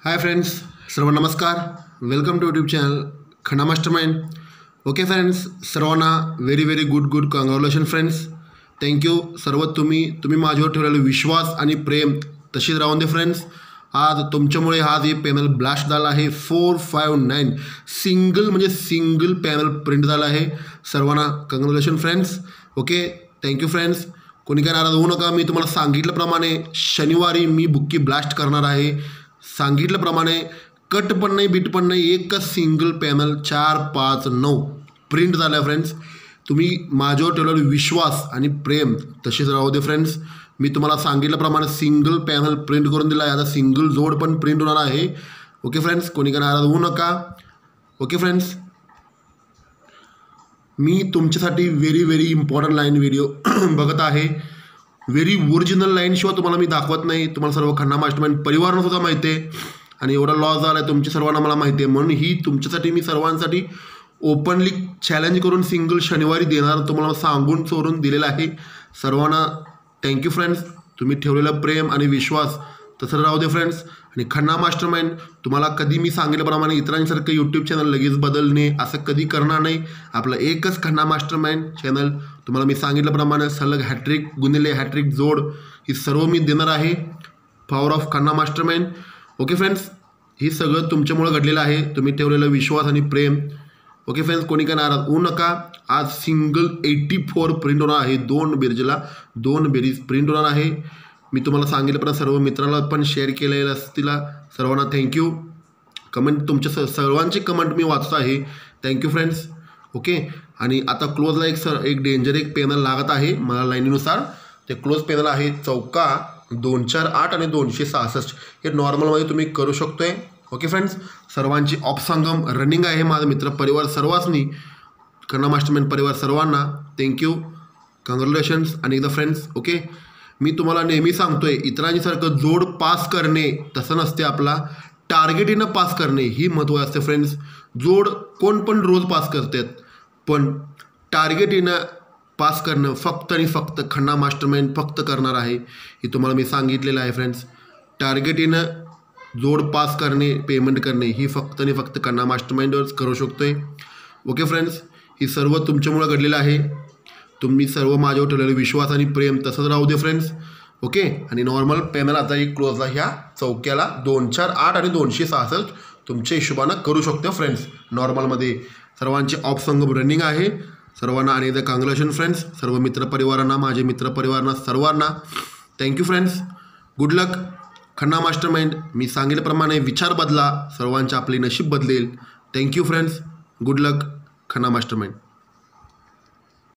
हाय friends, सर्व नमस्कार. Welcome to YouTube channel Khanna mastermind. Okay friends, सर्वांना very good congratulation friends. Thank you सर्व तुम्ही माझ्यावर ठेवलेला विश्वास आणि प्रेम तशीच राहून दे फ्रेंड्स. आज तुमच्यामुळे आज हे पॅनल ब्लास्ट झाला आहे. 459 सिंगल पॅनल प्रिंट झाला आहे. सर्वांना congratulation friends. Okay, thank you friends. कोणी काय नाराज होऊ नका. मी तुम्हाला सांगितल्याप्रमाणे शनिवारी मी बुक्की ब्लास्ट करणार आहे. सांगितल्याप्रमाणे कट पण नाही, बीट पण नाही, एकच सिंगल पॅनल 4, 5, 9 प्रिंट झाला आहे फ्रेंड्स. तुम्ही माझ्यावर ठेवलेला विश्वास आणि प्रेम तसेच राहू दे फ्रेंड्स. मी तुम्हाला सांगितल्याप्रमाणे सिंगल पॅनल प्रिंट करून दिला आहे. आता सिंगल जोड पण प्रिंट होणार आहे. ओके फ्रेंड्स, कोणी काय नाराज होऊ नका. ओके फ्रेंड्स, मी तुमच्यासाठी व्हेरी इम्पॉर्टंट लाईन व्हिडिओ बघत आहे. व्हेरी ओरिजिनल लाईनशिवाय तुम्हाला मी दाखवत नाही. तुम्हाला सर्व खन्ना मास्टरमाइंड परिवारांना सुद्धा माहिती आहे आणि एवढा लॉस झाला आहे तुमच्या सर्वांना मला माहिती आहे. म्हणून ही तुमच्यासाठी मी सर्वांसाठी ओपनली चॅलेंज करून सिंगल शनिवारी देणार तुम्हाला सांगून चोरून दिलेलं आहे. सर्वांना थँक्यू फ्रेंड्स. तुम्ही ठेवलेलं प्रेम आणि विश्वास तसं राहू दे फ्रेंड्स. आणि खन्ना मास्टरमाइंड तुम्हाला कधी मी सांगितल्याप्रमाणे इतरांसारखं यूट्यूब चॅनल लगेच बदलणे असं कधी करणार नाही. आपलं एकच खन्ना मास्टरमाइंड चॅनल. तुम्हाला मी सांगितल्याप्रमाणे सलग हॅट्रिक गुणिले हॅट्रिक जोड ही सर्व मी देणार आहे. Power of Khanna mastermind. Okay friends, ही सगळं तुमच्यामुळे घडलेलं आहे. तुम्ही ठेवलेलं विश्वास आणि प्रेम. ओके फ्रेंड्स, कोणी काय नाराज होऊ नका. आज सिंगल 84 प्रिंट होणार आहे. 2 बेरजेला 2 बेरीज प्रिंट होणार आहे. मी तुम्हाला सांगितल्याप्रमाणे सर्व मित्राला पण शेअर केलेलं असतील. सर्वांना थँक्यू. कमेंट तुमच्या सर्वांची कमेंट मी वाचतो आहे. Thank you friends. ओके, आणि आता क्लोजला एक डेंजर पॅनल लागत आहे मला लाईनीनुसार. ते क्लोज पॅनल आहे चौका 248 आणि 266. हे नॉर्मलमध्ये तुम्ही करू शकतोय. ओके फ्रेंड्स, सर्वांची ऑफ संगम रनिंग आहे. माझा मित्र परिवार सर्वांनी, खन्ना मास्टरमाइंड परिवार सर्वांना थँक्यू, कॉंग्रॅच्युलेशन्स. आणि एकदा फ्रेंड्स, ओके, मी तुम्हाला नेहमी सांगतोय इतरांसारखं जोड पास करणे तसं नसते. आपला टार्गेटीनं पास करणे ही महत्त्व असते फ्रेंड्स. जोड कोण पण रोज पास करतात, पण टार्गेटीनं पास करणं फक्त आणि फक्त खन्ना मास्टरमाइंड फक्त करणार आहे. हे तुम्हाला मी सांगितलेलं आहे फ्रेंड्स. टार्गेटीनं जोड पास करणे, पेमेंट करणे ही फक्त आणि फक्त खन्ना मास्टरमाइंडवरच करू शकतोय. ओके फ्रेंड्स, ही सर्व तुमच्यामुळं घडलेलं आहे. तुम्ही सर्व माझ्यावर ठेवलेला विश्वास आणि प्रेम तसंच राहू दे फ्रेंड्स. ओके, आणि नॉर्मल पॅनल आता एक क्लोजला ह्या चौक्याला 248 आणि 266 तुमच्या हिशोबानं करू शकतो फ्रेंड्स. नॉर्मलमध्ये सर्वांचे ऑफ संगम रनिंग आहे. सर्वांना आणि एकदा कॉंग्रॅच्युलेशन फ्रेंड्स. सर्व मित्रपरिवारांना, माझे मित्रपरिवारांना सर्वांना थँक्यू फ्रेंड्स. गुड लक खन्ना मास्टरमाइंड. मी सांगितल्याप्रमाणे विचार बदला, सर्वांचे आपले नशीब बदलेल. Thank you friends. गुड लक खन्ना मास्टरमाइंड.